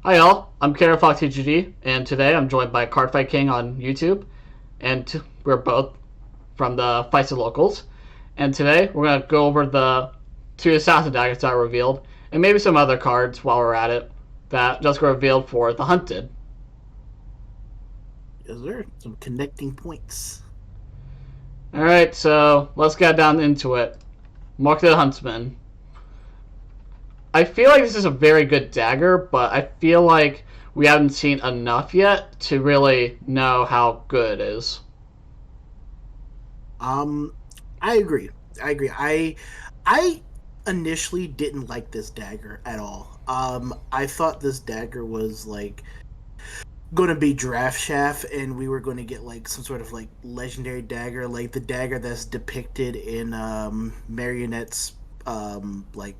Hi all, I'm Kara Fox TGD, and today I'm joined by CardFightKing on YouTube, and we're both from the Fiesty Locals. And today we're gonna go over the two assassin daggers that were revealed, and maybe some other cards while we're at it that just got revealed for the Hunted. Is there some connecting points? All right, so let's get down into it. Mark the Huntsman. I feel like this is a very good dagger, but I feel like we haven't seen enough yet to really know how good it is. Um, I agree. I agree. I initially didn't like this dagger at all. I thought this dagger was like going to be draft shaft, and we were going to get like some sort of like legendary dagger, like the dagger that's depicted in Marionette's like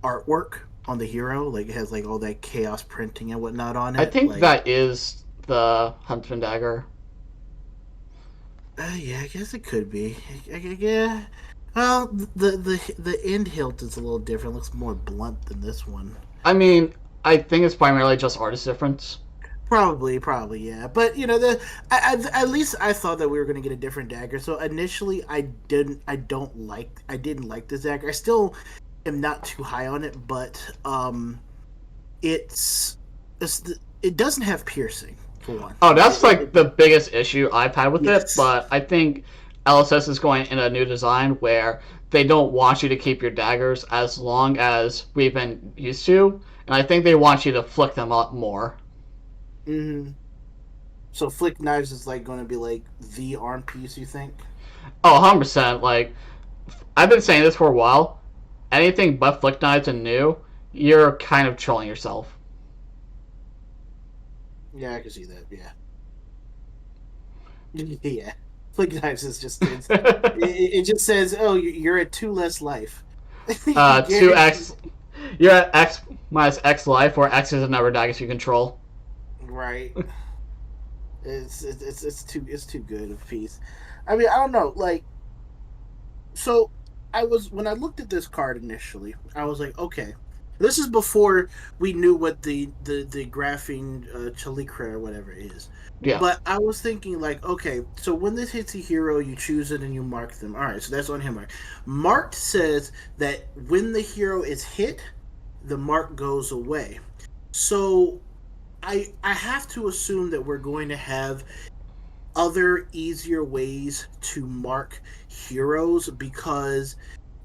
artwork on the hero. Like it has like all that chaos printing and whatnot on I it. think Like, that is the Huntsman dagger. yeah, I guess it could be. Yeah. Well, the end hilt is a little different. It looks more blunt than this one. I mean, I think it's primarily just artist difference. Probably, yeah. But at least I thought that we were going to get a different dagger. So initially, I didn't like this dagger. I still am not too high on it, but it's, it's it doesn't have piercing for one. Oh, that's like the biggest issue I've had with it, Yes. but I think LSS is going in a new design where they don't want you to keep your daggers as long as we've been used to, and I think they want you to flick them up more. Hmm. So flick knives is like going to be like the arm piece. You think? Oh, 100%. Like, I've been saying this for a while. Anything but flick knives and new, you're kind of trolling yourself. Yeah, I can see that. Yeah. Yeah. Flick knives is just it just says, "Oh, you're at two less life." Guaranteed. 2x. You're at x minus x life, where x is the number of daggers you control. Right. It's too good of a piece. I mean, I don't know. Like, so I was when I looked at this card initially, I was like, okay, this is before we knew what the graphene chalicra or whatever it is. Yeah. But I was thinking like, okay, so when this hits a hero, you choose it and you mark them. All right, so that's on him. Mark. Marked says that when the hero is hit, the mark goes away. So I have to assume that we're going to have other easier ways to mark heroes, because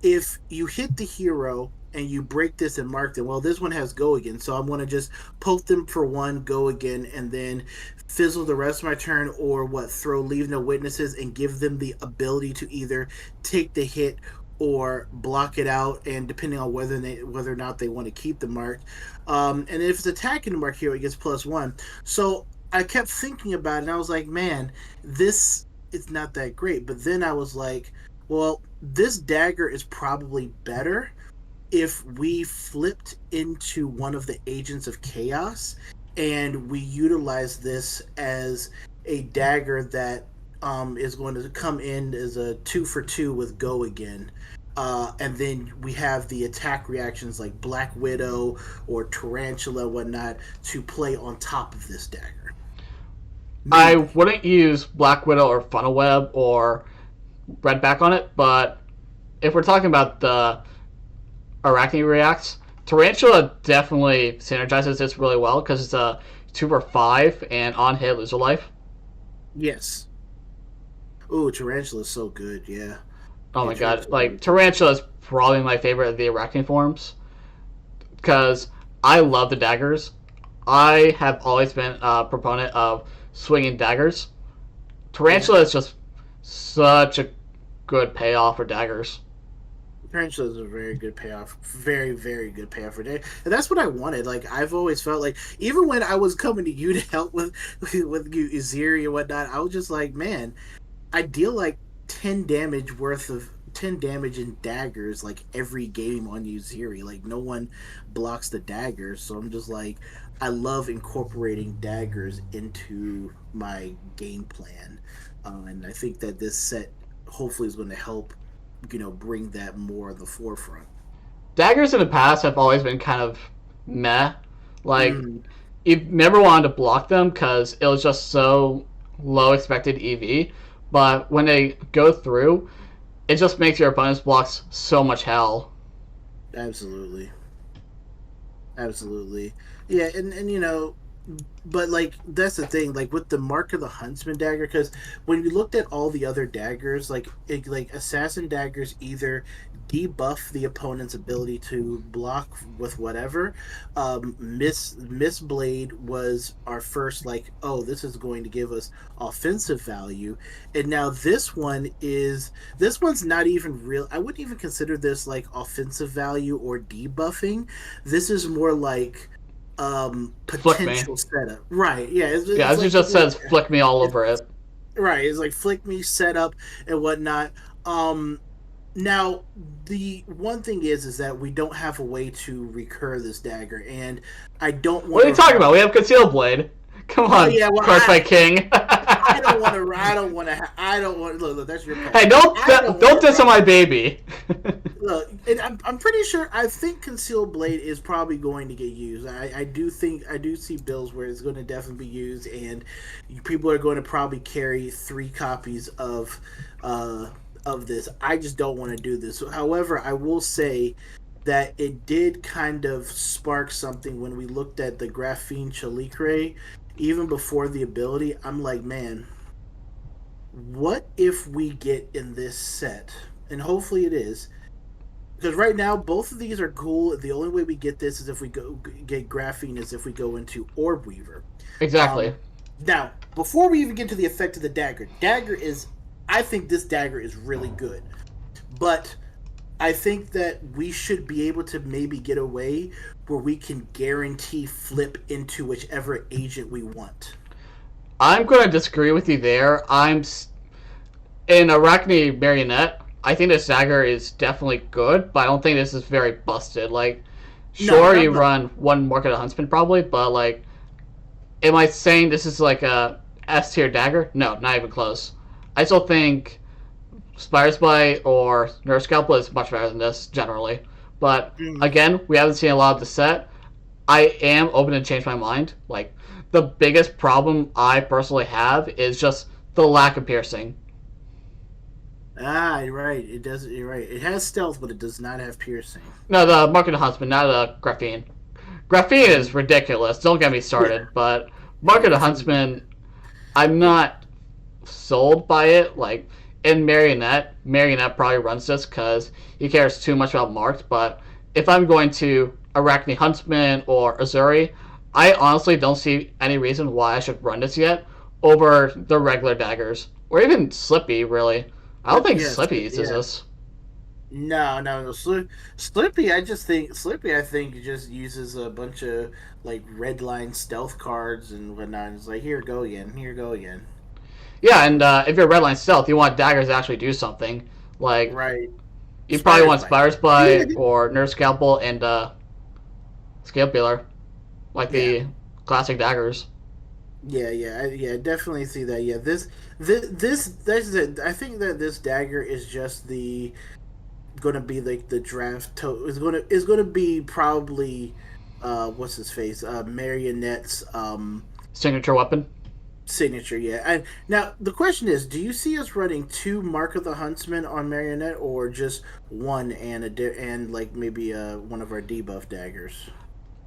if you hit the hero and you break this and mark them, well, this one has go again, so I'm going to just poke them for one, go again, and then fizzle the rest of my turn, or what, throw leave no witnesses and give them the ability to either take the hit or block it out, and depending on whether or not they want to keep the mark. And if it's attacking the mark hero, it gets +1. So I kept thinking about it, and I was like, man, this is not that great. But then I was like, well, this dagger is probably better if we flipped into one of the agents of chaos and we utilize this as a dagger that is going to come in as a 2 for 2 with go again. And then we have the attack reactions like Black Widow or Tarantula and whatnot to play on top of this dagger. I Maybe. wouldn't use Black Widow or Funnel Web or Redback on it, but if we're talking about the Arachne reacts, Tarantula definitely synergizes this really well because it's a 2 for 5 and on hit loser life. Yes. Oh, Tarantula is so good. Yeah. Oh Yeah, my god, Tarantula is really like good. Tarantula is probably my favorite of the Arachne forms because I love the daggers. I have always been a proponent of swinging daggers. Yeah. Tarantula is just such a good payoff for daggers. Tarantula is a very good payoff. Very, very good payoff for day. And that's what I wanted. Like, I've always felt like, even when I was coming to you to help with you, Uziri and whatnot, I was just like, man, I deal like 10 damage worth of 10 damage in daggers like every game on Uziri. Like, no one blocks the daggers. So I'm just like, I love incorporating daggers into my game plan. And I think that this set hopefully is going to help, bring that more to the forefront. Daggers in the past have always been kind of meh. Like, Mm, you never wanted to block them because it was just so low expected EV. But when they go through, it just makes your opponent's blocks so much hell. absolutely. Absolutely. Yeah, and but like that's the thing, like with the Mark of the Huntsman dagger, because when you looked at all the other daggers, like assassin daggers either debuff the opponent's ability to block with whatever. Miss Blade was our first like, oh, this is going to give us offensive value, and now this one's not even real. I wouldn't even consider this like offensive value or debuffing. This is more like Flick me. potential setup. Right. Yeah. Yeah, It's as it like just says, flick me all it's over it. right. It's like flick me setup and whatnot. Um Now the one thing is that we don't have a way to recur this dagger, and I don't What want are you to. talking about? We have Concealed Blade. Come Well, on, yeah. Well, Cardfight King. I don't want to. I don't want to. I don't want. Look, that's your Hey, problem. don't I don't want don't to diss on run. my baby. Look, and I'm pretty sure. I think concealed blade is probably going to get used. I do think I do see bills where it's going to definitely be used, and people are going to probably carry 3 copies uh, of this. I just don't want to do this. However, I will say that it did kind of spark something when we looked at the graphene chalicre. Even before the ability, I'm like, man, what if we get in this set? And hopefully it is, because right now both of these are cool. The only way we get this is if we go get graphene is if we go into orb weaver. Exactly. um Now before we even get to the effect of the dagger is, I think this dagger is really good, but I think that we should be able to maybe get away where we can guarantee flip into whichever agent we want. I'm going to disagree with you there. In Arachne Marionette. I think this dagger is definitely good, but I don't think this is very busted. Like, No, sure, not you but run one Market of Huntsman probably, but like, am I saying this is like a S tier dagger? No, not even close. I still think Spire's Bite or Nurse Scalpel is much better than this generally. But mm, again, we haven't seen a lot of the set. I am open to change my mind. Like, the biggest problem I personally have is just the lack of piercing. you're right. It does. You're right. It has stealth, but it does not have piercing. No, the Market of Huntsman, not the Graphene. Graphene is Mm, ridiculous. Don't get me yeah, started. But yeah. Market of Graphene is Huntsman, good. I'm not sold by it. Like, in Marionette probably runs this because he cares too much about marked. But if I'm going to Arachne Huntsman or Azuri, I honestly don't see any reason why I should run this yet over the regular daggers or even Slippy. Really, I don't think Yes. Slippy uses Yeah. this. No, no, no. Slippy, I just think Slippy. I think just uses a bunch of like red line stealth cards and whatnot. It's like, here, go again. Here, go again. Yeah, and if you're redline stealth, you want daggers to actually do something. Like, Right. you probably Spider's want bite. Spire's Yeah. Bite or Nurse Scalpel and Scapular, like Yeah. the classic daggers. Yeah, yeah, yeah. Definitely see that. Yeah, this that's I think that this dagger is just the gonna be like the draft. Is gonna be probably, what's his face? Marionette's Signature weapon. signature. Yeah. And now the question is, do you see us running 2 Mark of the Huntsman on Marionette, or just one and and like maybe one of our debuff daggers?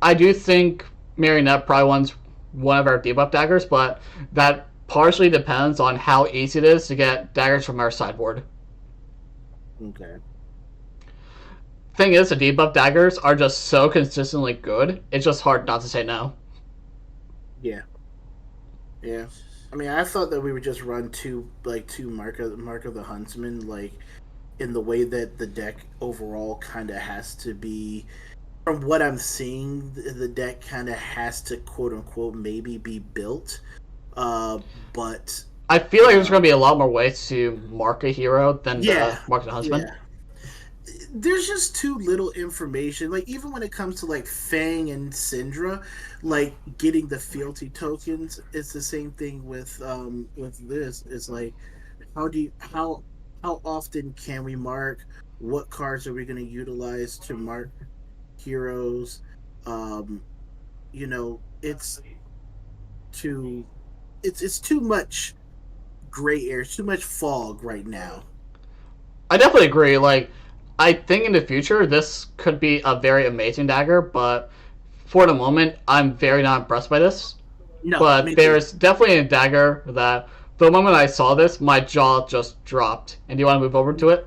I do think Marionette probably wants one of our debuff daggers, but that partially depends on how easy it is to get daggers from our sideboard. Okay. Thing is, the debuff daggers are just so consistently good, it's just hard not to say no. Yeah. Yeah. I mean, I thought that we would just run two Mark of the Huntsman, like in the way that the deck overall kind of has to be. From what I'm seeing, the deck kind of has to quote unquote maybe be built. Uh, but I feel like there's uh, going to be a lot more ways to mark a hero than yeah, the Mark the Huntsman. yeah. There's just too little information. Like even when it comes to like Fang and Syndra, like getting the fealty tokens, it's the same thing with this. It's like how do you how often can we mark? What cards are we going to utilize to mark heroes? Um, it's too it's too much gray area, too much fog right now. I definitely agree. Like, I think in the future this could be a very amazing dagger, but for the moment, I'm very not impressed by this. No, But me too. there's definitely a dagger that the moment I saw this, my jaw just dropped. And do you want to move over to it?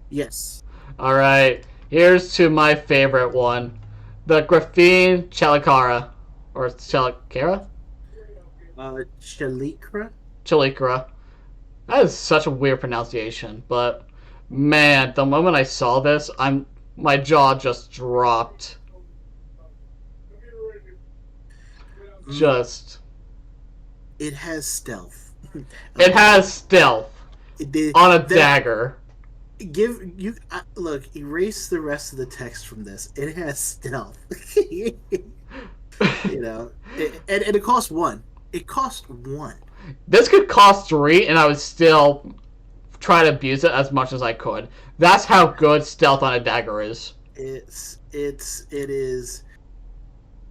Yes. All right. Here's to my favorite one, the Graphene Chalicara, or Chalicara, Chalikra. Chalicara. That is such a weird pronunciation, but man, the moment I saw this, my jaw just dropped. Mm, Just it has stealth. it Okay. has stealth It did on a that. dagger. Give you look. Erase the rest of the text from this. It has stealth. And it costs one. It cost one. This could cost 3, and I would still try to abuse it as much as I could. That's how good stealth on a dagger is. It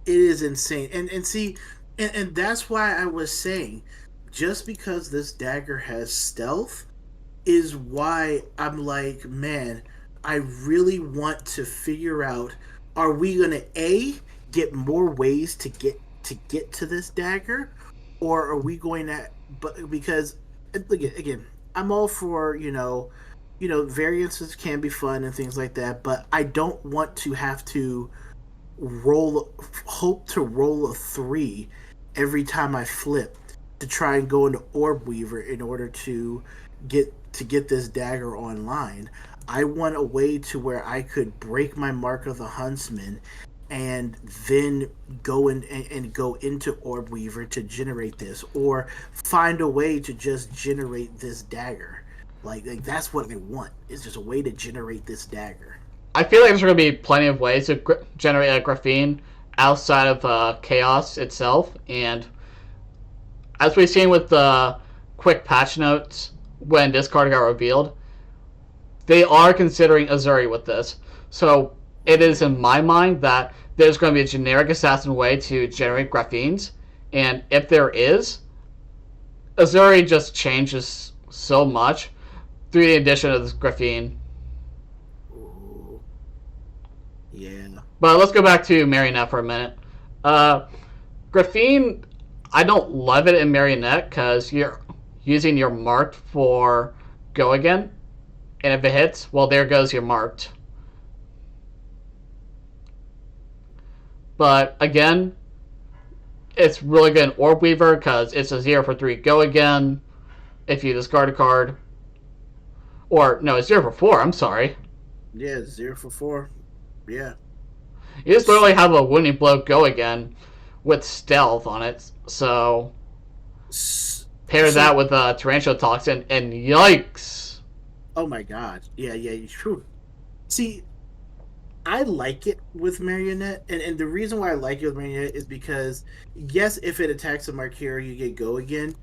is insane. And see, and that's why I was saying, just because this dagger has stealth is why I'm like, man, I really want to figure out, are we gonna get more ways to get to this dagger, or are we going to, but because again, I'm all for, variances can be fun and things like that, but I don't want to have to roll hope to roll a 3 every time I flip to try and go into Orb Weaver in order to get this dagger online. I want a way to where I could break my Mark of the Huntsman and then go in and go into Orb Weaver to generate this, or find a way to just generate this dagger. Like that's what I want. It's just a way to generate this dagger. I feel like there's going to be plenty of ways to generate a graphene outside of chaos itself, and as we've seen with the quick patch notes when this card got revealed, they are considering Azuri with this. So it is in my mind that there's going to be a generic assassin way to generate graphenes, and if there is, Azuri just changes so much through the addition of this graphene. Ooh, yeah. But let's go back to Marionette for a minute. Uh, graphene, I don't love it in Marionette because you're using your marked for go again, and if it hits, well, there goes your marked. But again, it's really good in Orb Weaver because it's a 0 for 3 go again if you discard a card. Or, no, it's 0 for 4, I'm sorry. Yeah, 0 for 4. Yeah. You just literally have a winning blow go again with stealth on it, so pair that So, with Tarantula Toxin, and yikes! oh my god. Yeah, yeah. True. See, I like it with Marionette, and the reason why I like it with Marionette is because, yes, if it attacks a marked hero, you get go again.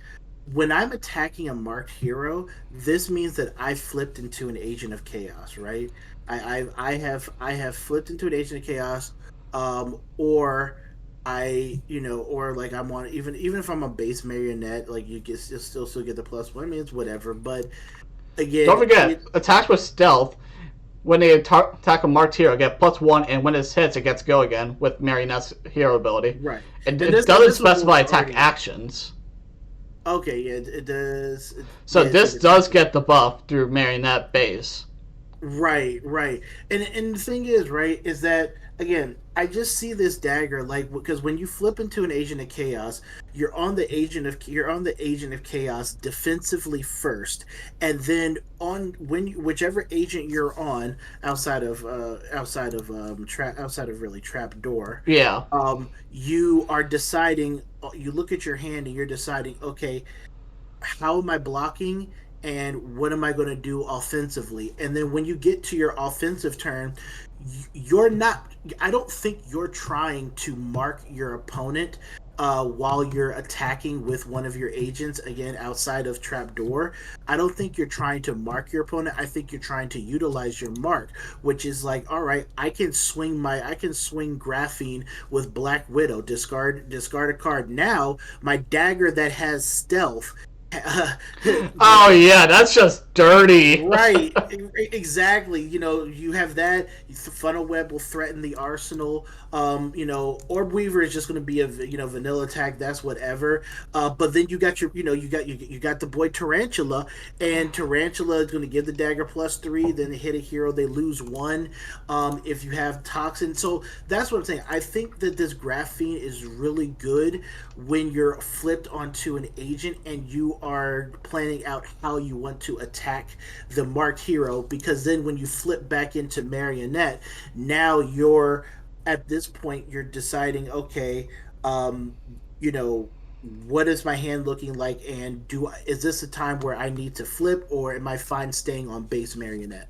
When I'm attacking a marked hero, this means that I flipped into an agent of chaos, right? I have flipped into an agent of chaos, or or like I'm on, even if I'm a base Marionette, like you still get the +1. I mean, it's whatever, but Don't again, forget, attacks with stealth, when they attack a marked hero, get +1, and when it hits, it gets go again with Marionette's hero ability. right. It And this doesn't this was what specify was attack already. actions. Okay, yeah, it does. So Yeah, it says this does attack. get the buff through Marionette base. Right, right. And the thing is, right, is that again, I just see this dagger like, because when you flip into an agent of chaos, you're on the agent of chaos defensively first, and then on whichever agent you're on outside of really trap door, Yeah. you are deciding. You look at your hand and you're deciding, okay, how am I blocking, and what am I going to do offensively? And then when you get to your offensive turn, you're not. I don't think you're trying to mark your opponent while you're attacking with one of your agents, again outside of trapdoor. I don't think you're trying to mark your opponent. I think you're trying to utilize your mark, which is like, all right, I can swing graphene with Black Widow, discard a card. Now my dagger that has stealth. Oh yeah, that's just dirty. Right, exactly. You have that. Funnel web will threaten the arsenal. Orb weaver is just going to be a vanilla attack. That's whatever. But then you got you got the boy tarantula, and tarantula is going to give the dagger +3. Then they hit a hero, they lose 1. If you have toxin, so that's what I'm saying. I think that this graphene is really good when you're flipped onto an agent and you are planning out how you want to attack the marked hero, because then when you flip back into marionette, now you're at this point you're deciding, okay, you know what is my hand looking like, and is this a time where I need to flip, or am I fine staying on base marionette?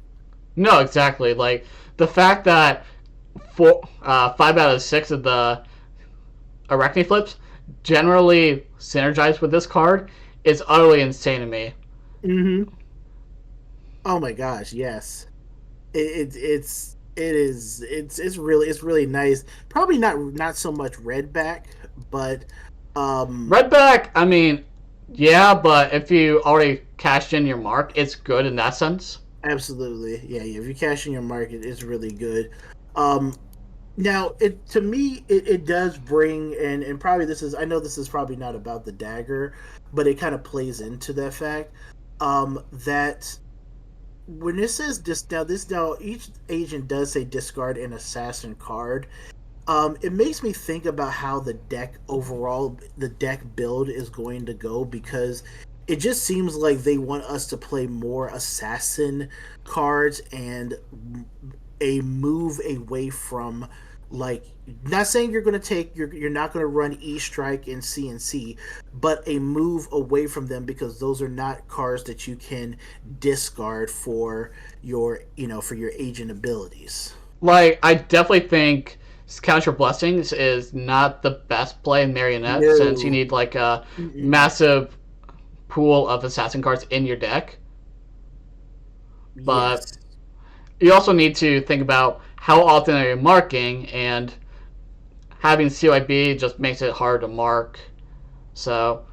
No, exactly. Like the fact that 5 out of 6 of the Arachne flips generally synergize with this card is utterly insane to me. Mm-hmm. Oh my gosh, yes. It's really nice. Probably not so much redback, but Redback, I mean, yeah, but if you already cashed in your mark, it's good in that sense. absolutely, yeah, yeah. If you cash in your market, it's really good. Um, Now, it to me, it does bring, and probably this is, I know this is probably not about the dagger, but it kind of plays into that fact, that when it says this now each agent does say discard an assassin card. It makes me think about how the deck build is going to go, because it just seems like they want us to play more assassin cards and a move away from, like, not saying you're not going to run E strike and CNC, but a move away from them, because those are not cards that you can discard for your agent abilities. Like, I definitely think Count Your Blessings is not the best play in Marionette, since you No. need like a Mm-mm. massive pool of assassin cards in your deck. But Yes. you also need to think about how often are you marking, and having CYB just makes it hard to mark. So,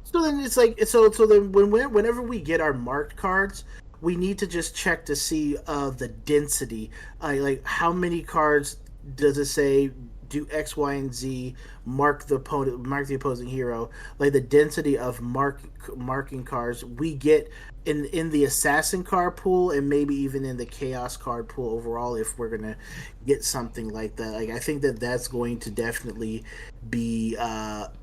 So then it's like, so then whenever we get our marked cards, we need to just check to see the density. Like, how many cards does it say do X, Y, and Z, mark the opposing hero? Like the density of marking cards we get in the assassin card pool, and maybe even in the chaos card pool overall, if we're gonna get something like that. Like, I think that that's going to definitely be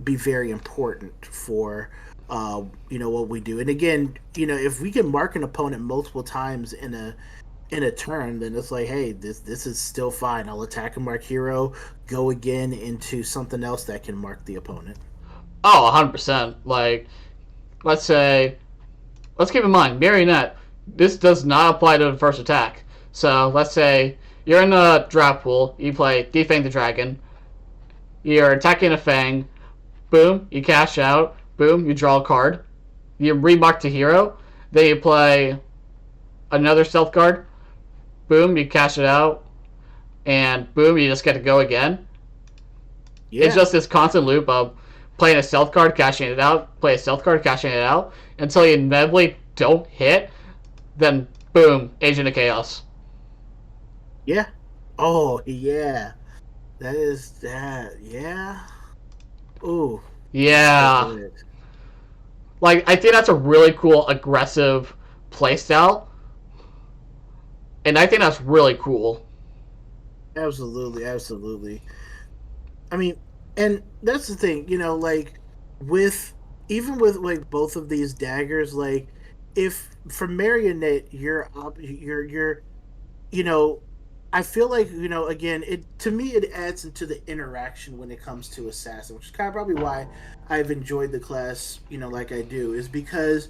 very important for what we do. And again, if we can mark an opponent multiple times in a turn, then it's like, hey, this is still fine. I'll attack and mark hero, go again into something else that can mark the opponent. oh, 100%. Like, let's say, let's keep in mind, Marionette, this does not apply to the first attack. So, let's say you're in a draft pool, you play Defang the Dragon, you're attacking a Fang, boom, you cash out, boom, you draw a card, you remark the hero, then you play another stealth card, boom, you cash it out, and boom, you just get to go again. It's Yeah, just this constant loop of playing a stealth card, cashing it out, play a stealth card, cashing it out, until you inevitably don't hit, then boom, Agent of Chaos. yeah. Oh, yeah. That is that. Yeah. Oh, so Yeah. good. Like, I think that's a really cool, aggressive playstyle, and I think that's really cool. Absolutely, absolutely. I mean, and that's the thing, like, with even with like both of these daggers, like, if for marionette you're you know I feel like, again, it to me it adds into the interaction when it comes to assassin, which is kind of probably why I've enjoyed the class, like I do, is because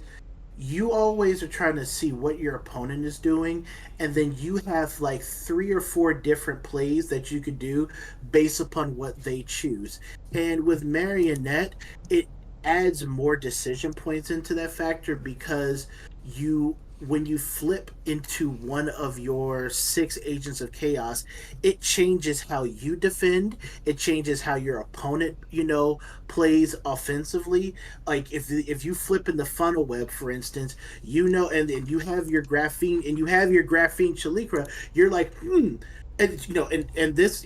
you always are trying to see what your opponent is doing, and then you have like three or four different plays that you could do based upon what they choose. And with Marionette, it adds more decision points into that factor because you when you flip into one of your six agents of chaos, it changes how you defend, it changes how your opponent, plays offensively. Like if you flip in the funnel web, for instance, and you have your graphene chalicra, you're like, and this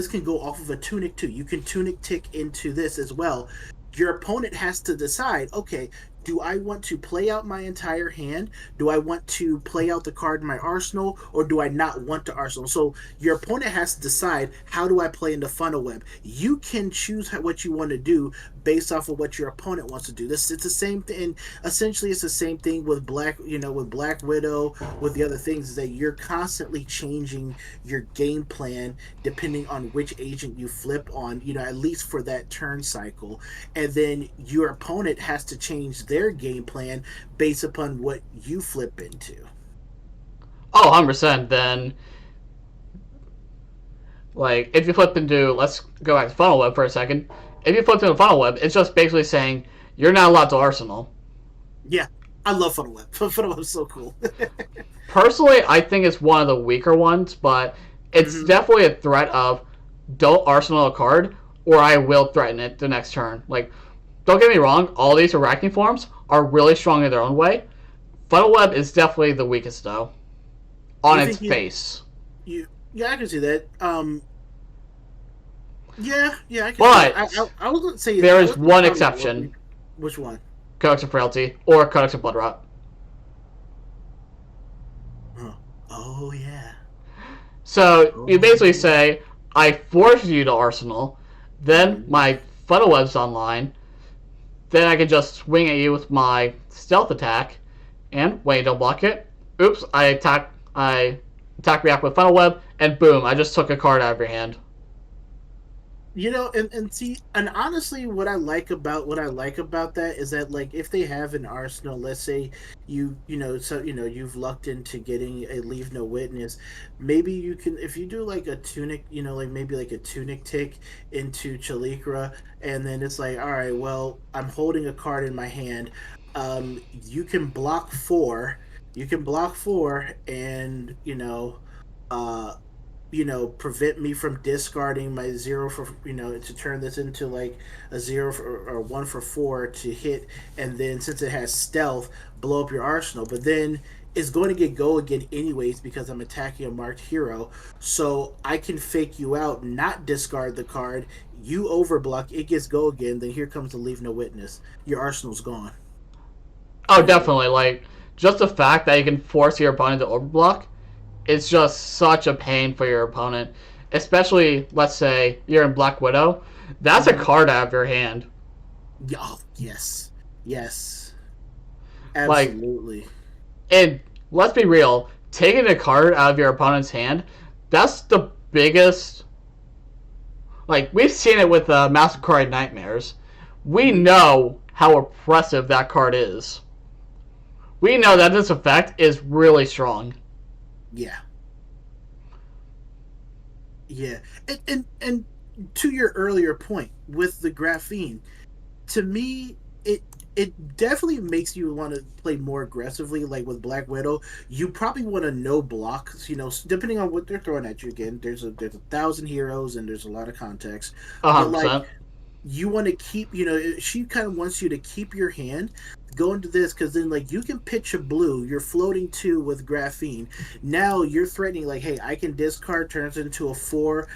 can go off of a tunic too. You can tunic tick into this as well. Your opponent has to decide, okay, do I want to play out my entire hand? Do I want to play out the card in my arsenal, or do I not want to arsenal? So your opponent has to decide, how do I play in the funnel web? You can choose what you want to do based off of what your opponent wants to do. It's the same thing. Essentially, it's the same thing with with Black Widow, with the other things, is that you're constantly changing your game plan depending on which agent you flip on. At least for that turn cycle, and then your opponent has to change their game plan based upon what you flip into. Oh, 100%. Then, like, if you flip into, let's go back to funnel web for a second. If you flip into funnel web, it's just basically saying you're not allowed to arsenal. Yeah, I love funnel web. Funnel web is so cool. Personally, I think it's one of the weaker ones, but it's Hmm. definitely a threat of don't arsenal a card or I will threaten it the next turn. Like, don't get me wrong, all these Arachne forms are really strong in their own way. Funnel web is definitely the weakest though, on You its think face. yeah, I can see that. Yeah, yeah, I can see that. But I wasn't saying there I is wasn't one talking about what we. exception: Which one? Codex of Frailty or Codex of Blood Rot. Huh. Oh yeah. So you Oh basically yeah. say, I force you to arsenal, then Hmm. my funnel web's online, then I can just swing at you with my stealth attack, and when you don't block it, oops, I attack react with funnel web, and boom, I just took a card out of your hand. And see, and honestly, what I like about that is that, like, if they have an arsenal, let's say you've lucked into getting a leave no witness, maybe you can, if you do like a tunic, like maybe like a tunic tick into Chalikra, and then it's like, all right, well, I'm holding a card in my hand. You can block four, and uh prevent me from discarding my zero for, to turn this into like a zero for, or one for four to hit, and then since it has stealth, blow up your arsenal. But then it's going to get go again anyways because I'm attacking a marked hero. So I can fake you out, not discard the card. You overblock, it gets go again. Then here comes the leave no witness. Your arsenal's gone. Oh, You know. definitely, like, just the fact that you can force your opponent to overblock, it's just such a pain for your opponent. Especially, let's say, you're in Black Widow. That's a Mm-hmm. card out of your hand. Oh yes, yes, Like, absolutely. and let's be real, taking a card out of your opponent's hand, that's the biggest. Like, we've seen it with Masquerade Nightmares. We Mm-hmm. know how oppressive that card is. We know that this effect is really strong. Yeah. Yeah, and to your earlier point with the graphene, to me, it definitely makes you want to play more aggressively. Like with Black Widow, you probably want to no block. Depending on what they're throwing at you. Again, there's a thousand heroes and there's a lot of context, but like 100%. you want to keep, she kind of wants you to keep your hand, go into this, because then like you can pitch a blue, you're floating two with graphene. Now you're threatening, like, hey, I can discard, turns into a four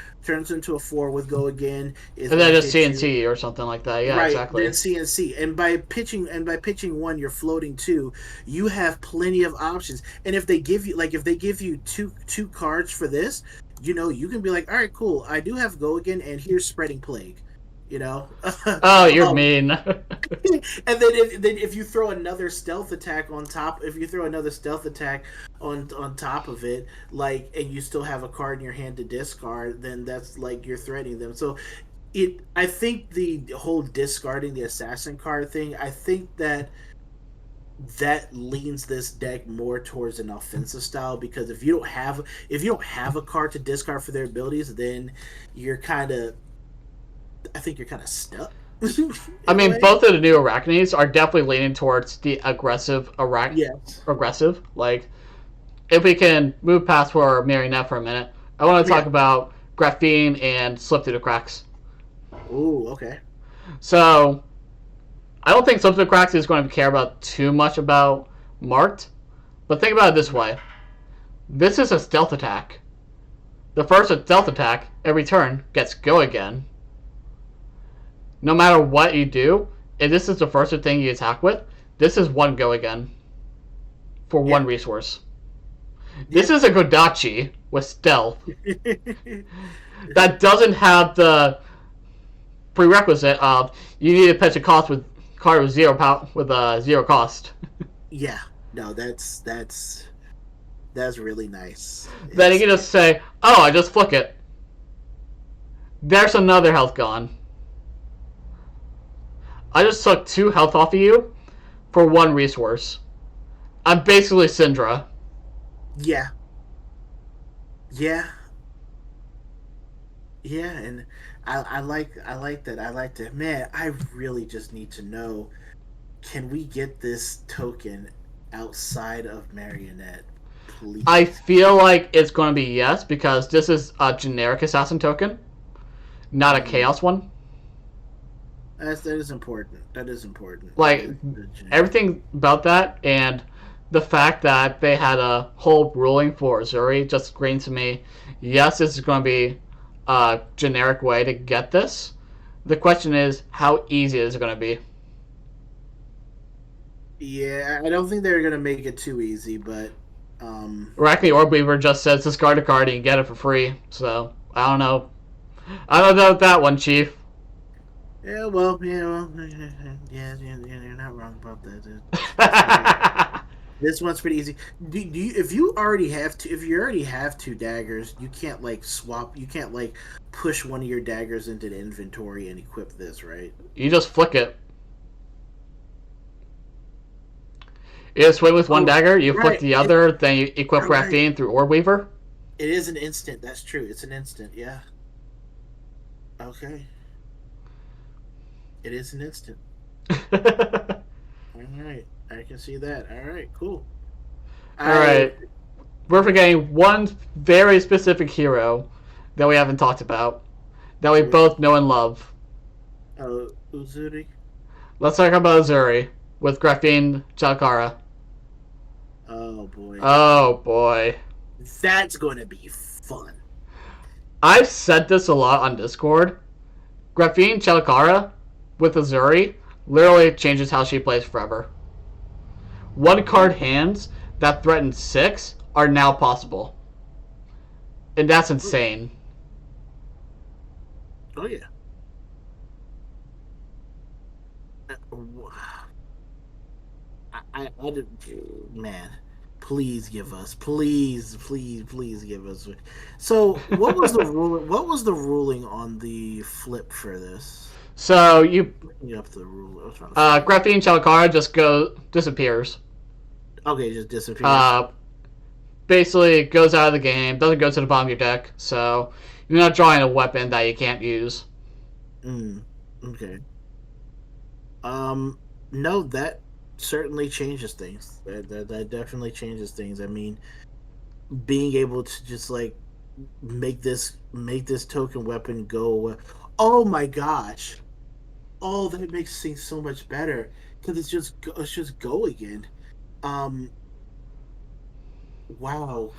with go again, is And going then to just hit you. CNC or something like that. Yeah, Right, then exactly. CNC, and by pitching one, you're floating two. You have plenty of options, and if they give you two cards for this, you can be like, all right, cool. I do have go again, and here's spreading plague. You know, Oh, you're um, mean. and then if you throw another stealth attack on top, if you throw another stealth attack on top of it, like, and you still have a card in your hand to discard, then that's like you're threatening them. So I think the whole discarding the assassin card thing, I think that that leans this deck more towards an offensive style, because if you don't have a card to discard for their abilities, then you're kind of I think you're kind of stuck I in a mean, way. both of the new Arachnids are definitely leaning towards the Yes. aggressive. Like, if we can move past for Marionette for a minute, I want to Yeah. talk about Graphene and Slip Through the Cracks. Oh, okay. So, I don't think Slip Through the Cracks is going to care about too much about Marked, but think about it this way. This is a stealth attack. The first stealth attack every turn gets go again. No matter what you do, if this is the first thing you attack with, this is one go again for Yeah. one resource. This Yeah. is a Godachi with stealth that doesn't have the prerequisite of you need to pitch a cost with card with zero cost. Yeah. No, that's really nice. Then you It's can just say, "Oh, I just flick it. There's another health gone. I just took 2 health off of you for one resource. I'm basically Syndra." yeah. Yeah. Yeah, and I like that. I like that. Man, I really just need to know, can we get this token outside of Marionette? I Please. feel like it's going to be yes because this is a generic assassin token, not a Mm. chaos one. That is important. That is important. Like, The generic. everything about that and the fact that they had a whole ruling for Zuri just screams to me, yes, this is going to be a generic way to get this. The question is, how easy is it going to be? Yeah, I don't think they're gonna make it too easy, but Arachne Orbweaver just says discard a card and you get it for free. So, I don't know. I don't know that one, Chief. yeah, you're not wrong about that. It's very This one's pretty easy. Do you, if you already have two daggers, you can't like swap. You can't like push one of your daggers into the inventory and equip this, right? You just flick it. You swing with one Oh, dagger, you flick right. the other, then you equip All right. Graphene through Orbweaver. It is an instant. That's true. It's an instant. Yeah. Okay. It is an instant. Alright. All right. I can see that. All right. Cool. I We're forgetting one very specific hero that we haven't talked about, that we which both know and love. Uzuri. Let's talk about Azuri with Graphene Chalkara. Oh boy. Oh boy. That's going to be fun. I've said this a lot on Discord. Graphene Chalkara with Azuri literally changes how she plays forever. One card hands that threaten 6 are now possible. And that's insane. Oh yeah. I did, man. Please give us, please give us. So, what was the ruling? What was the ruling on the flip for this? So you Bring up the rule. I was trying to find it. Graphene Chalkara just disappears. Okay, it just disappears. Uh, Basically goes out of the game, doesn't go to the bottom of your deck, so you're not drawing a weapon that you can't use. Mm, okay. Um, no, that certainly changes things. That definitely changes things. I mean, being able to just like make this token weapon go away. Oh my gosh! Oh, that makes things so much better because it's just go again. Um, wow.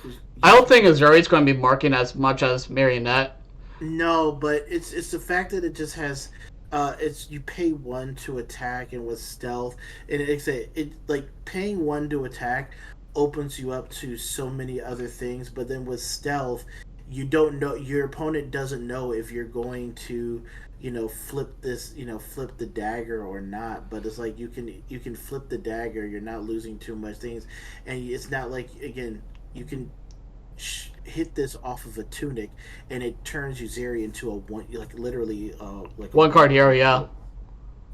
I don't think Azuri's going to be marking as much as Marionette. No, but it's the fact that it just has it's you pay one to attack and with stealth, and it like paying one to attack opens you up to so many other things, but then with stealth you don't know, your opponent doesn't know if you're going to, flip the dagger or not. But it's like you can flip the dagger, you're not losing too much things, and it's not like, again, you can hit this off of a tunic and it turns Uzeri into a one, like literally like a One one card hero, card yeah. hero.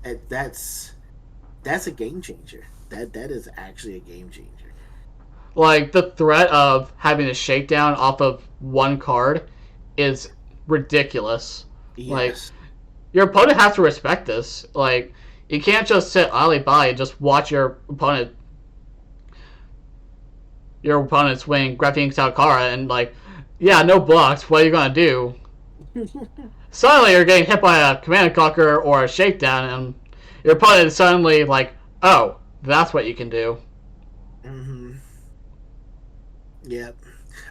And that's a game changer. That is actually a game changer. Like the threat of having a shakedown off of one card is ridiculous. Like Yes. your opponent has to respect this. Like you can't just sit idly by and just watch your opponent swing Graphene Salkara and like, yeah, no blocks. What are you gonna do? Suddenly you're getting hit by a command conquer or a shakedown, and your opponent is suddenly like, oh, that's what you can do. hmm Yeah.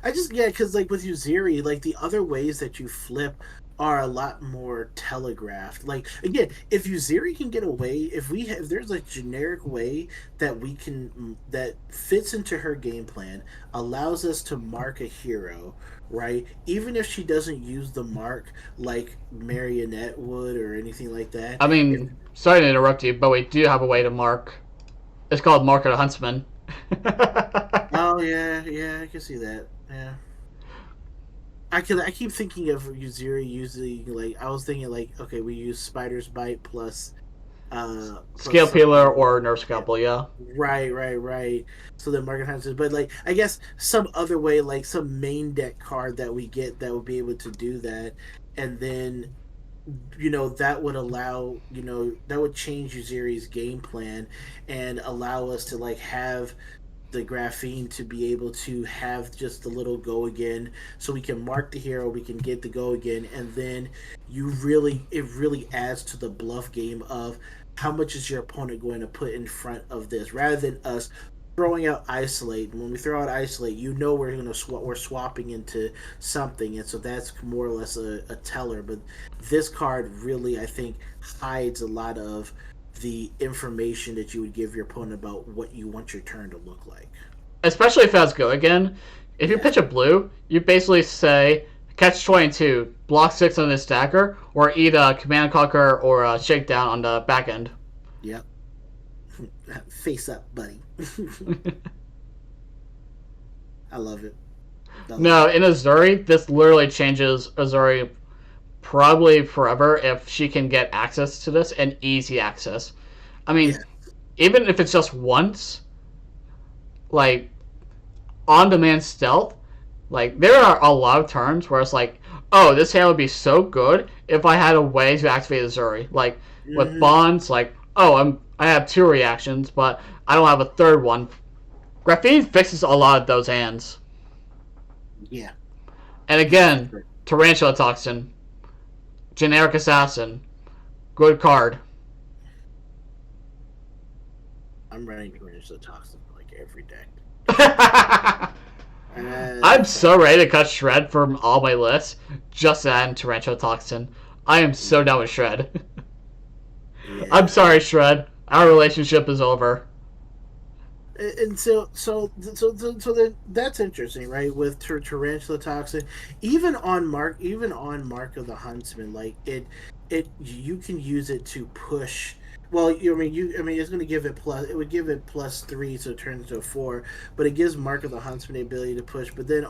I just yeah, because like with Uziri, like the other ways that you flip are a lot more telegraphed. Like again, if Uziri can get away, if there's a generic way that we can that fits into her game plan, allows us to mark a hero, right? Even if she doesn't use the mark like Marionette would or anything like that. I If mean, sorry to interrupt you, but we do have a way to mark. It's called Mark of the Huntsman. oh yeah, yeah, I can see that. Yeah. I keep thinking of Uziri using like I was thinking like okay we use Spider's Bite plus Scale Peeler something or Nerf yeah Scalpel, yeah. right so then Market Hunters but like I guess some other way like some main deck card that we get that would be able to do that and then that would allow that would change Uziri's game plan and allow us to like have the graphene to be able to have just the little go again so we can mark the hero we can get the go again and then it really adds to the bluff game of how much is your opponent going to put in front of this rather than us throwing out isolate and when we throw out isolate we're going to we're swapping into something and so that's more or less a teller but this card really I think hides a lot of the information that you would give your opponent about what you want your turn to look like. Especially if it has go again. If you Yeah. pitch a blue, you basically say catch 22, block 6 on this dagger, or eat a command conquer or a shakedown on the back end. Yep. Face up, buddy. I love it. I love No, it. in Azuri, this literally changes Azuri probably forever if she can get access to this and easy access. I mean, Yeah. even if it's just once, like on demand stealth, like there are a lot of turns where it's like, oh, this hand would be so good if I had a way to activate Azuri. Like with hmm bonds, like, oh, I have two reactions, but I don't have a third one. Graphene fixes a lot of those hands. Yeah. And Yeah, for again, sure. Tarantula Toxin, Generic Assassin, good card. I'm running Tarantula Toxin for like every deck. I'm Uh, so ready to cut Shred from all my lists just to add in Tarantula Toxin. I am so down with Shred. I'm yeah. sorry, Shred. Our relationship is over. And so then that's interesting, right? With tarantula toxin, even on Mark of the Huntsman, like it you can use it to push. Well, I mean, it's going to give it plus. It would give it +3, so it turns into a 4. But it gives Mark of the Huntsman the ability to push. But then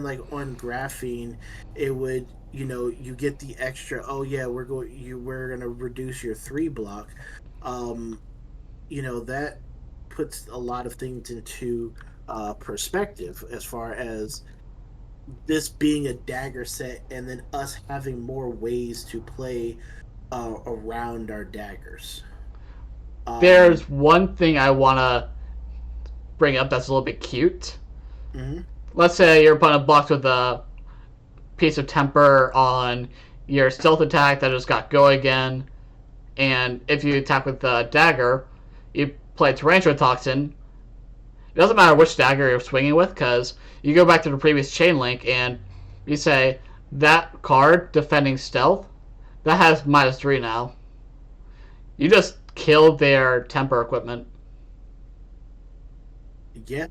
like on graphene, it would you get the extra. Oh yeah, we're going to reduce your 3 block. Um, that puts a lot of things into perspective as far as this being a dagger set and then us having more ways to play around our daggers. Um, There's one thing I want to bring up that's a little bit cute. mhm. Let's say your opponent blocks with a piece of temper on your stealth attack that just got go again, and if you attack with the dagger, you play Tarantula Toxin. It doesn't matter which dagger you're swinging with, because you go back to the previous chain link and you say that card defending stealth that has -3 now. You just killed their temper equipment. Yeah,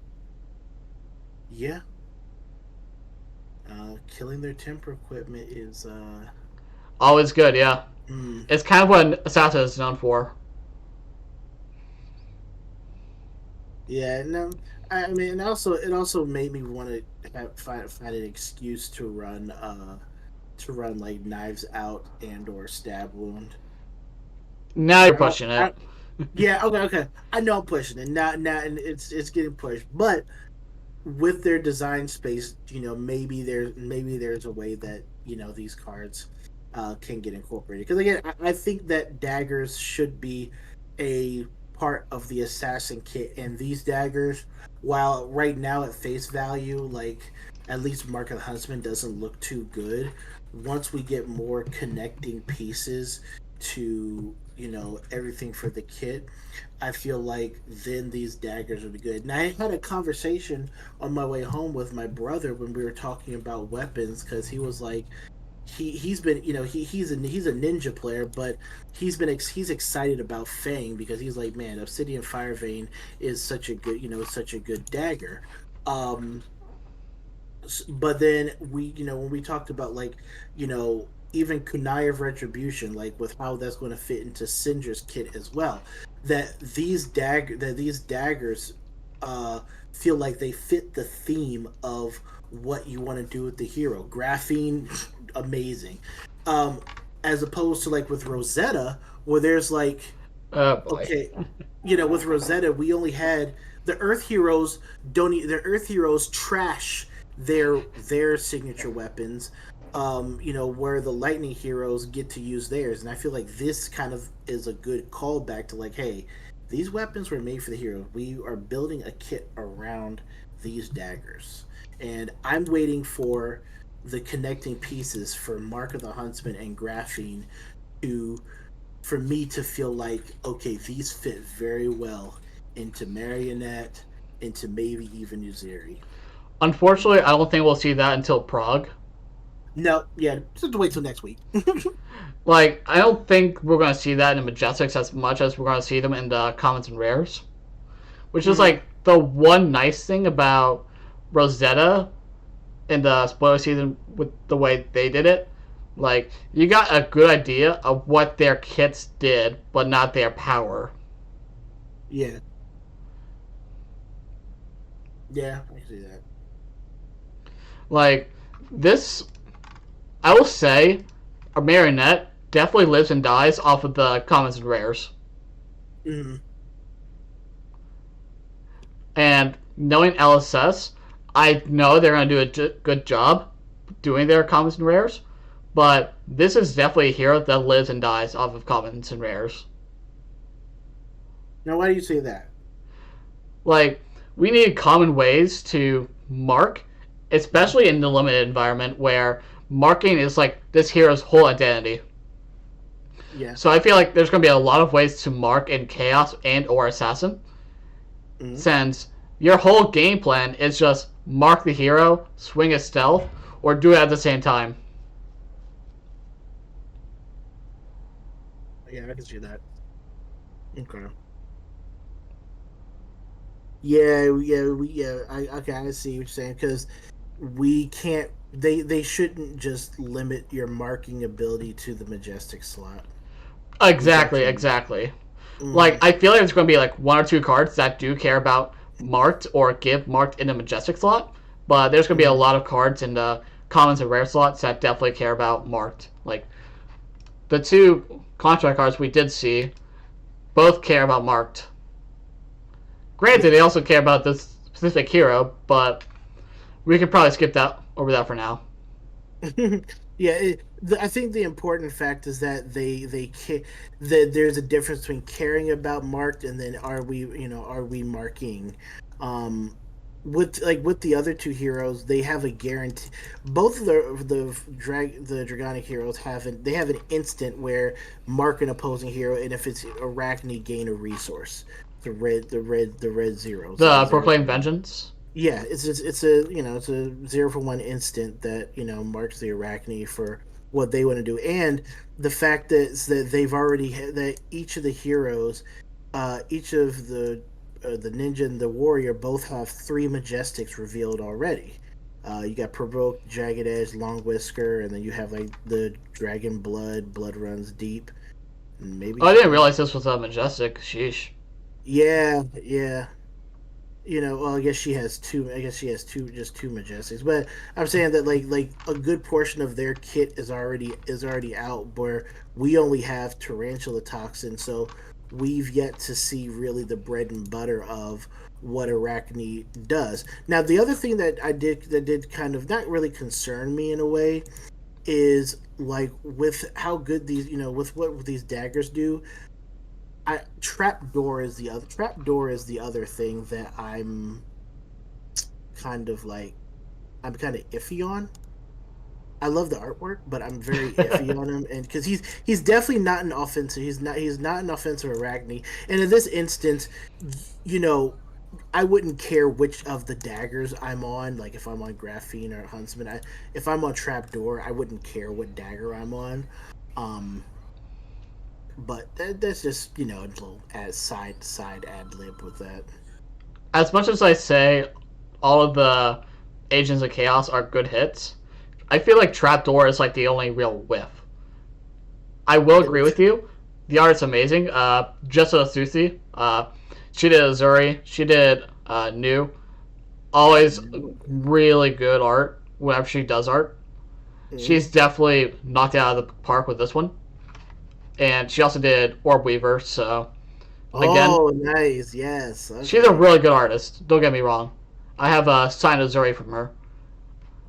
yeah. Killing their temper equipment is Always good, yeah. mm, It's kind of what Assassin is known for. yeah. No, I mean, and also it also made me want to find an excuse to run like knives out and or stab wound. Now you're Or pushing I, it. Yeah, okay, okay. I know I'm pushing it now, and it's getting pushed. But with their design space, maybe there's a way that these cards can get incorporated. Because again, I think that daggers should be a part of the assassin kit, and these daggers, while right now at face value, like at least Mark of the Huntsman doesn't look too good. Once we get more connecting pieces to everything for the kit, I feel like then these daggers would be good. And I had a conversation on my way home with my brother when we were talking about weapons, because he was like, he's been he's a ninja player, but he's excited about Fang because he's like, man, Obsidian Fire Vein is such a good dagger. Um, but then when we talked about like even Kunai of Retribution, like with how that's going to fit into Syndra's kit as well, that these daggers uh feel like they fit the theme of what you want to do with the hero. Graphene, amazing. um as opposed to like with Rosetta, where there's like, Oh boy. okay, with Rosetta, we only had the Earth heroes. The Earth heroes trash their signature weapons. Where the Lightning heroes get to use theirs, and I feel like this kind of is a good callback to like, hey, these weapons were made for the hero. We are building a kit around these daggers, and I'm waiting for the connecting pieces for Mark of the Huntsman and Graphene to for me to feel like, okay, these fit very well into Marionette, into maybe even Uziri. Unfortunately, I don't think we'll see that until Prague. No, yeah, just have to wait till next week. Like, I don't think we're going to see that in the Majestics as much as we're going to see them in the Commons and Rares. Which is, Mm, like, the one nice thing about Rosetta in the spoiler season with the way they did it. Like, you got a good idea of what their kits did, but not their power. yeah, yeah, I can see that. Like, this, I will say, a Marionette definitely lives and dies off of the Commons and Rares. Mm, And knowing LSS, I know they're going to do a good job doing their Commons and Rares, but this is definitely a hero that lives and dies off of Commons and Rares. now, why do you say that? Like, we need common ways to mark, especially in the limited environment where marking is like this hero's whole identity. Yeah. So I feel like there's going to be a lot of ways to mark in Chaos and or Assassin, Mm, since your whole game plan is just mark the hero, swing a stealth, or do it at the same time. yeah, I can see that. Okay. Yeah. I see what you're saying, because we can't. They shouldn't just limit your marking ability to the Majestic slot. We Exactly, definitely. exactly. Like, Mm, I feel like there's going to be like one or two cards that do care about marked or give marked in the majestic slot, but there's going to be a mm, lot of cards in the commons and rare slots that definitely care about marked. Like, the two contract cards we did see both care about marked. Granted, they yes. also care about this specific hero, but we could probably skip that over that for now. Yeah, I think the important fact is that that there's a difference between caring about marked and then are we marking. Um, with the other two heroes, they have a guarantee. Both of the Dragonic heroes they have an instant where mark an opposing hero, and if it's Arachne, gain a resource. The red zeros, the The zero. Proclaimed Vengeance. Yeah, it's a 0 for 1 instant that marks the Arachne for what they want to do, and the fact that they've already that each of the heroes, each of the ninja and the warrior both have 3 majestics revealed already. You got Provoke, Jagged Edge, Long Whisker, and then you have like the Dragon Blood, Blood Runs Deep, and maybe Oh, I didn't something else. realize this was a majestic. Sheesh. Yeah, yeah. Well, I guess she has two. I guess she has just 2 majestics. But I'm saying that like a good portion of their kit is already out, where we only have Tarantula Toxin. So we've yet to see really the bread and butter of what Arachne does. Now, the other thing that did kind of not really concern me in a way is like with how good these with what these daggers do. Trapdoor is the other thing that kind of like I'm kind of iffy on. I love the artwork, but I'm very iffy on him, and because he's definitely not an offensive. He's not an offensive Arachne, and in this instance, you know, I wouldn't care which of the daggers I'm on. Like if I'm on Graphene or Huntsman, if I'm on Trapdoor, I wouldn't care what dagger I'm on. Um, but that's just a little as side ad lib with that. As much as I say all of the Agents of Chaos are good hits, I feel like Trapdoor is like the only real whiff. I will agree with you. The art's amazing. Jessa Susi, she did Azuri, she did New. Always really good art whenever she does art. She's definitely knocked it out of the park with this one. And she also did Orb Weaver, so again, Oh, nice. Yes. she's a Okay. really good artist. Don't get me wrong. I have a signed Azuri from her.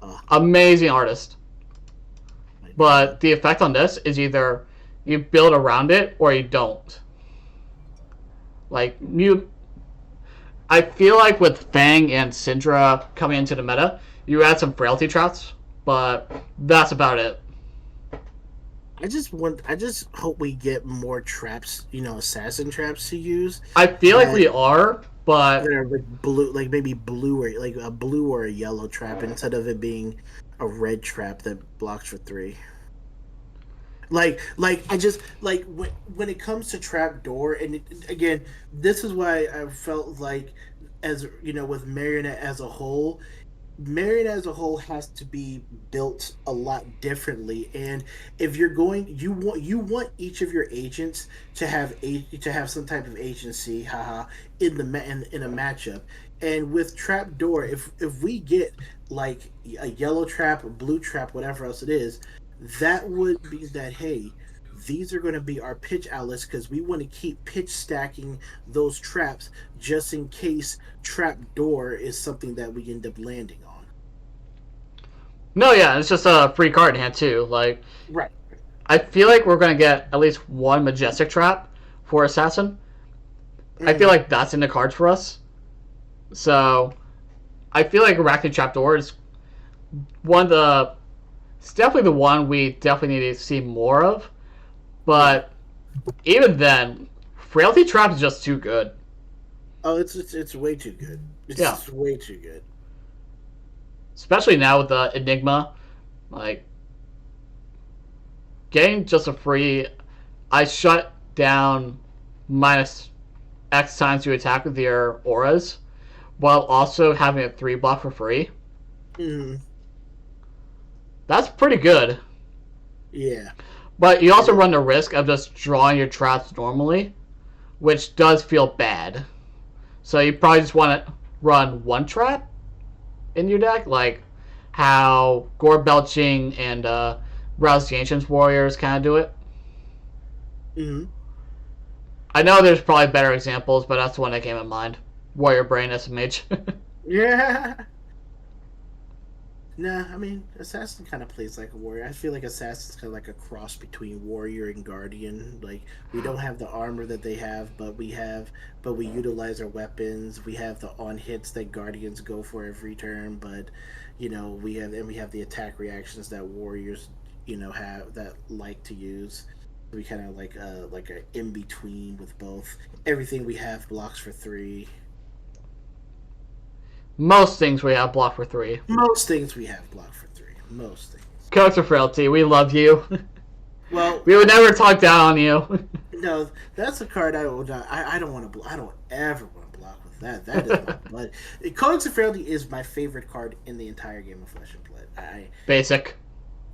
Oh Amazing artist. my God. But the effect on this is either you build around it or you don't. Like you, I feel like with Fang and Syndra coming into the meta, you add some frailty traps, but that's about it. I just hope we get more traps, assassin traps to use I feel like that we are, but that are like blue, like maybe blue or like a blue or a yellow trap instead of it being a red trap that blocks for 3. Like I just like when it comes to trap door, and again, this is why I felt like as with Marionette as a whole, Marion as a whole has to be built a lot differently. And if you're going, you want each of your agents to have some type of agency, haha, in a matchup. And with trapdoor, if we get like a yellow trap, a blue trap, whatever else it is, that would be that, hey, these are going to be our pitch outlets because we want to keep pitch stacking those traps just in case trap door is something that we end up landing on. no, yeah, it's just a free card in hand too. Like Right. I feel like we're gonna get at least one majestic trap for assassin. I feel Mm-hmm. like that's in the cards for us. So I feel like Arachnid Trapdoor is one of the. It's definitely the one we definitely need to see more of. Yeah. But even then, Frailty Trap is just too good. Oh, it's way too good. Yeah, It's way too good. especially now with the Enigma, like getting just a free. I shut down minus X times you attack with your auras, while also having a 3 block for free. Mm-hmm. That's pretty good. Yeah. But you It also is. run the risk of just drawing your traps normally, which does feel bad. So you probably just want to run one trap in your deck, like how Gore Belching and Rouse the Ancients Warriors kind of do it. Mm-hmm. I know there's probably better examples, but that's the one that came in mind. Warrior Brain SMH. Yeah. Nah, I mean, Assassin kind of plays like a warrior. I feel like Assassin's kind of like a cross between warrior and guardian. Like we don't have the armor that they have, but we utilize our weapons. We have the on hits that guardians go for every turn, but we have the attack reactions that warriors, have that like to use. We kind of like a in between with both. Everything we have blocks for 3. Most things we have block for 3. Most things we have block for 3. Most things. Coax of Frailty, we love you. Well, We would never talk down on you. no, that's a card I will not. I don't want to. I don't ever want to block with that. That is my blood. Codex of Fairly is my favorite card in the entire game of Flesh and Blood. Basic.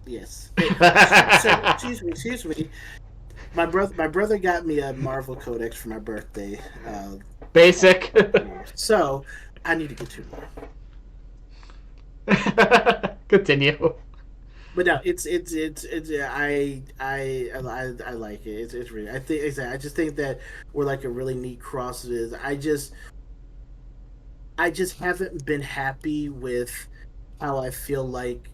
Yes. Excuse me. Excuse me. My brother got me a Marvel Codex for my birthday. Basic. So I need to get 2 more. Continue. But no, it's I like it. It's really I think exactly. I just think that we're like a really neat cross. It is. I just haven't been happy with how I feel like